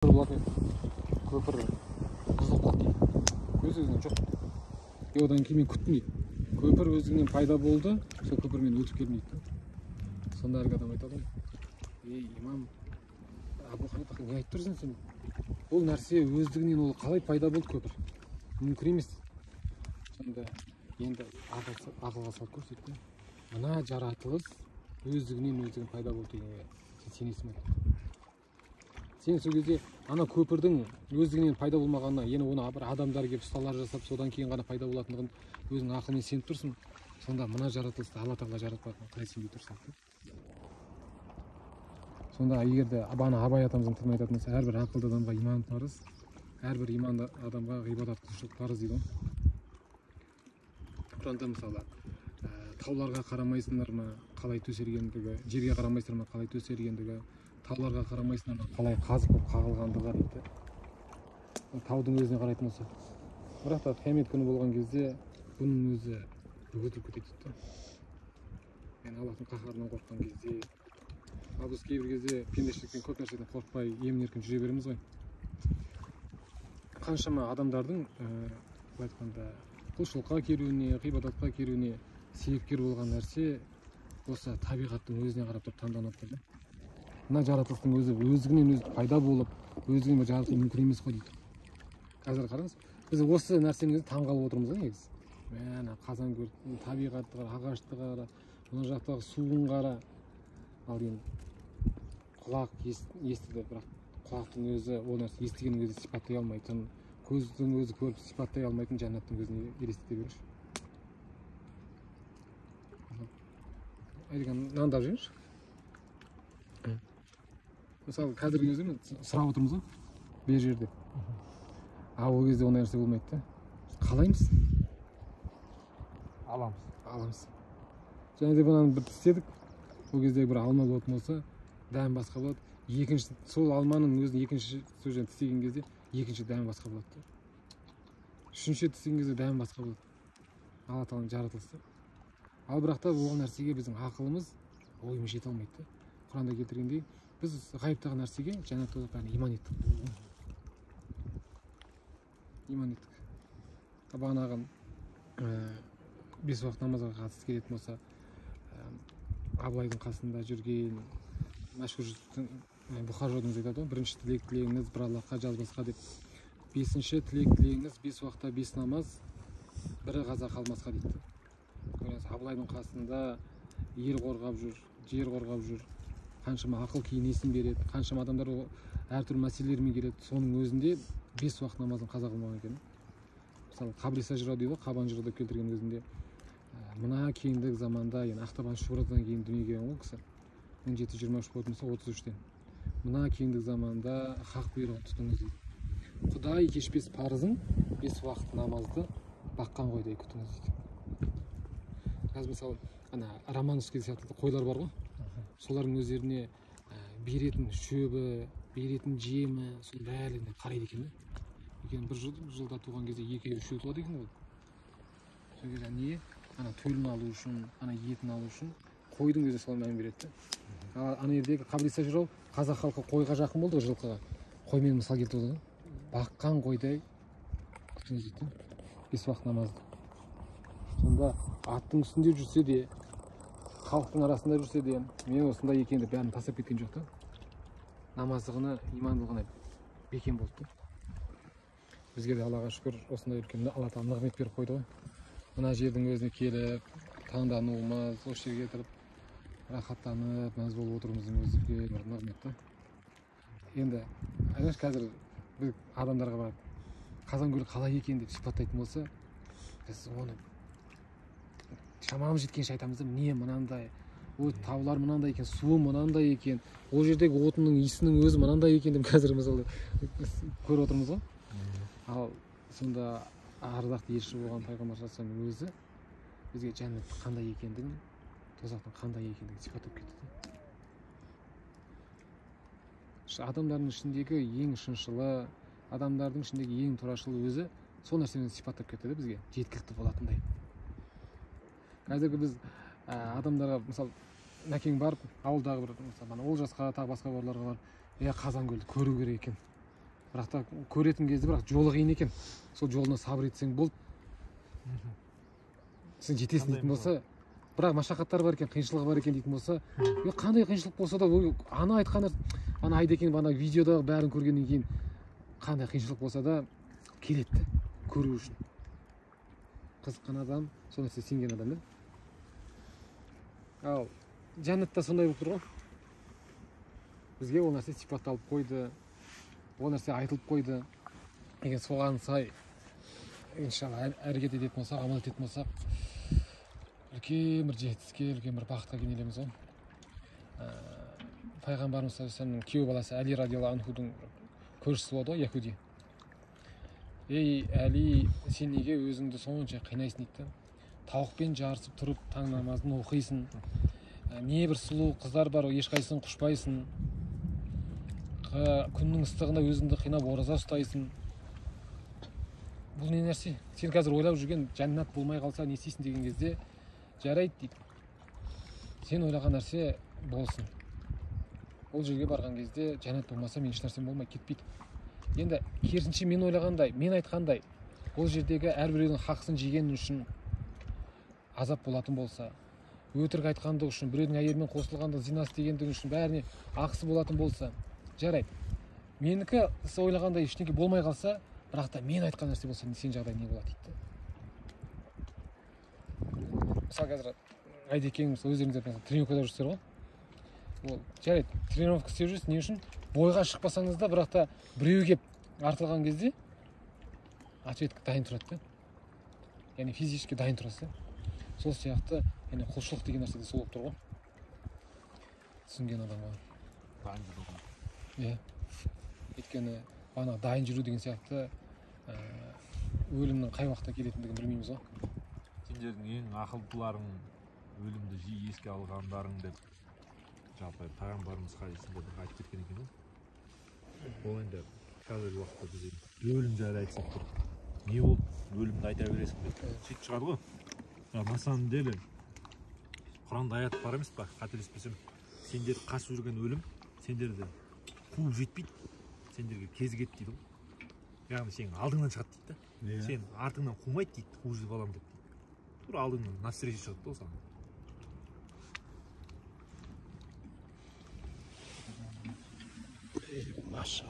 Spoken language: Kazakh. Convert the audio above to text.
болатын көпір бұзылып қалды дейді. Өз-өзінен жоқ. Одан кейін мен күттім дейді. Көпір өзінен пайда болды, сол көпірмен өтіп келдім дейді. Сонда әлгі адам айтады, имам Абу Ханифа, не айтып тұрсың сен? Ол нәрсе өздігінен ол қалай пайда болды көпір? Мүмкін емес. Сонда енді ақылға салып көрсетті. Мына жаратылыс өздігінен пайда болды дегенге сен сенесің бе? Сен сол кезде ана көпірдің өздігінен пайда болмағанына, енді оны бір адамдар келіп ұсталар жасап, содан кейін ғана пайда болатындығын өзің ақылмен сеніп тұрсың. Сонда мына жаратылысты Алла Тағала жаратпағанына қалай сенбей тұрсың? Сонда егер де Абай атамыздың тілімен айтатын болса, әрбір ақылды адамға иман парыз, әрбір иманды адамға ғибадат қылушылық парыз дейді. Құранда мысалы тауларға қарамайсыңдар ма, қалай төселгендігі, жерге қарамайсыңдар ма, қалай төселгендігі, тауларға қарамайсыңдар ма, қалай қазып болып қағылғандығы дейді. Таудың өзіне қарайтын болса. Бірақ та қиямет күні болған кезде бұның өзі үгітіліп кетеді дейді. Мен Аллахтың қаһарынан қорыққан кезде, ал біз кейбір кезде пендешіліктен көп нәрседен қорықпай емін-еркін жүре береміз ғой. Қаншама адамдардың былай айтқанда құлшылыққа келуіне, ғибадатқа келуіне себепкер болған нәрсе осы табиғаттың өзіне қарап тұрып таңданып отыр. Мына жаратылыстың өзі өздігінен өзі пайда болып, өздігінен жаратылу мүмкін емес қой дейді. Қазір қараңыз, біз осы нәрсенің өзі таңғалып отырмыз ғой негізі. Мә, қазан көріп, табиғатты қара, ағашты қара, мына жақтағы суын қара. Ал енді құлақ естіді, бірақ құлақтың өзі ол нәрсе естігеннің өзі сипаттай алмайтын, көздің өзі көріп сипаттай алмайтын жәннаттың өзіне елестете беруші. Әйдеген нандап жүріңізші. Мысалы қазіргі кезде сұрап отырмыз ғой, бер жерде. Ол кезде ондай нәрсе болмайды да. Қалаймыз? Аламыз. Және де бұнаны бір істедік. Ол кезде бір алма болатын болса, дәм басқа болады. Екінші, сол алманың өзін екінші сөзден тістеген кезде, екінші дәм басқа болады. Үшінші тістеген кезде дәм басқа болады. Алла Тағаланың жаратылысы. Ал бірақ та оған нәрсеге біздің ақылымыз ойымыз жете алмайды. Құранда келтіргендей, біз ғайыптағы нәрсеге жәннат бәріне иман еттік. Бағанағы 5 уақыт намазға қатысты келетін болса, Абылайдың қасында жүрген мәшһүр Бұхар жолдың айтады ғой, бірінші тілек-тілегіңіз бір Аллахқа жазбасқа деп, бесінші тілек-тілегіңіз 5 уақытта 5 намаз, бірі қаза қалмасқа дейді. Абылайдың қасында ел қорғап жүр, жер қорғап жүр, қаншама ақыл кеңесін береді, қаншама адамдар әртүрлі мәселелермен келеді, соның өзінде 5 уақыт намазын қаза қылмаған екен. Мысалы қабри сажра дейді, қабан жыры деп келтірген өзінде мына кейіндік заманда, ақтабан шурадан кейін дүниеге келген ол кісі 1723 болатын болса 33-тен. Мына кейіндік заманда хақ бұйрығын тұтыңыз дейді. Құдай кешпес парызын 5 уақыт намазды баққан қойдай күтіңіз дейді. Қазір мысалы Романовский сияқты қойлар бар ғой, солардың өздеріне беретін шөбі, беретін жемі, сол бәріне қарайды екен. Бір жылда туған кезде 2-3 туады екен ол. Сол кезде не? Төлін алу үшін, етін алу үшін қойдың өзі солай мән береді. Ана жердегі қабри сажрау қазақ халқы қойға жақын болды ғой, жылқыға. Қоймен мысал келтірді. Баққан қойдай күтіңіз дейді. 5 уақыт намазды. Сонда аттың үстінде жүрсе де, халықтың арасында жүрсе де, мен осындай екенді бәрін тастап кеткен жоқ та. Намаздығына, имандылығына бекем болды. Бізге де Аллаға шүкір осындай үлкен Алла Тағала нығмет беріп қойды ғой. Мына жердің өзіне келіп, таңдануымыз, осы жерге келіп, рахаттанып, мәз болып отыруымыздың өзі бір нығмет та. Енді қазір біз адамдарға барып, қазан көлі қалай екен деп сипаттайтын болса, біз оны шамамыз жеткенше айтамыз да, не мынандай, таулар мынандай екен, суы мынандай екен, ол жердегі отынның иісінің өзі мынандай екен деп қазір мысалы көріп отырмыз ғой. Ал сонда ардақты елші болған пайғамбар саллаллаху алейхи өзі бізге жәннаттың қандай екендігін, тозақтың қандай екендігін сипаттап кетті. Адамдардың ішіндегі ең шыншылы, адамдардың ішіндегі ең турашылы өзі сол нәрсені сипаттап кетті бізге, жеткілікті болатындай. Қазіргі біз адамдарға, мысалы, Мәкең барып, ауылдағы бір, мысалы, ол жасқа, тағы басқа барларға барып, қазан көлді көру керек екен. бірақ та көретін кезде бірақ жолы қиын екен. Сол жолына сабыр етсең болды. Сен жетесің дейтін болса, бірақ машақаттар бар екен, қиыншылығы бар екен дейтін болса, қандай қиыншылық болса да, ана айтқан, ана Айдекең ана видеода бәрін көргеннен кейін қандай қиыншылық болса да келеді көру үшін. Қызыққан адам, сол нәрсе сенген адам, ал жәннатта сондай болып тұр ғой. Бізге ол нәрсе сипатталып қойды, ол нәрсе айтылып қойды. Егер соған сай иншалла әрекет ететін болсақ, амал ететін болсақ, үлкен бір жетістікке, үлкен бір бақытқа кенелеміз ғой. Пайғамбарымыз саллаллаху күйеу баласы Әли радиаллаху анхудың көршісі болды ғой, яхуди. Ей Әли, сен неге өзіңді сонша қинайсың дейді. Тауықпен жарысып тұрып таң намазын оқисың. Не бір сұлу қыздар бар, ешқайсысын құшпайсың. Күннің ыстығында өзіңді қинап ораза ұстайсың. Бұл не нәрсе? Сен қазір ойлап жүрген жәннат болмай қалса не істейсің деген кезде жарайды дейді. Сен ойлаған нәрсе болсын. Ол жерге барған кезде жәннат болмаса мен еш нәрсем болмай кетпейді. Енді керісінше мен ойлағандай, мен айтқандай, ол жердегі әрбіреудің хақысын жеген үшін азап болатын болса, өтірік айтқандығы үшін, біреудің әйелімен қосылғандығы, зина істегендігі үшін бәріне ақысы болатын болса, жарайды. Менікі сіз ойлағандай ештеңе болмай қалса, бірақ та мен айтқан нәрсе болса, сен жағдай не болады дейді. Мысалы қазір Айдекең өздеріңіздер тренировкада жүрсіздер ғой. Ол жарайды, тренировка істеп жүрсіз, не үшін? Бойға шықпасаңыз да, бірақ та біреу кеп артылған кезде ответ дайын тұрады. Яғни физически дайын тұрасыз. Сол сияқты, яғни құлшылық деген нәрсе де сол болып тұр ғой. Түсінген адамға. Дайын жүру. Иә. Өйткені бана дайын жүру деген сияқты өлімнің қай уақытта келетіндігін білмейміз ғой. Сендердің ең ақылдыларың өлімді жиі еске алғандарың деп жалпы пайғамбарымыз хадисінде бір айтып кеткен екен ғой. Ол енді қазіргі уақытта біз өлім жайлы айтсақ бір не болды, өлімді айта бересің деп сөйтіп шығады ғой. На самом деле Құранда аят бар емес па, қателеспесем, сендерді қасып жүрген өлім сендерді қуып жетпейді, сендерге кезігеді дейді ғой. Яғни сенің алдыңнан шығады дейді да. Сен артыңнан қумайды дейді, қуып жетіп аламын деп. Тура алдыңнан навстречу шығады да саған. Маша.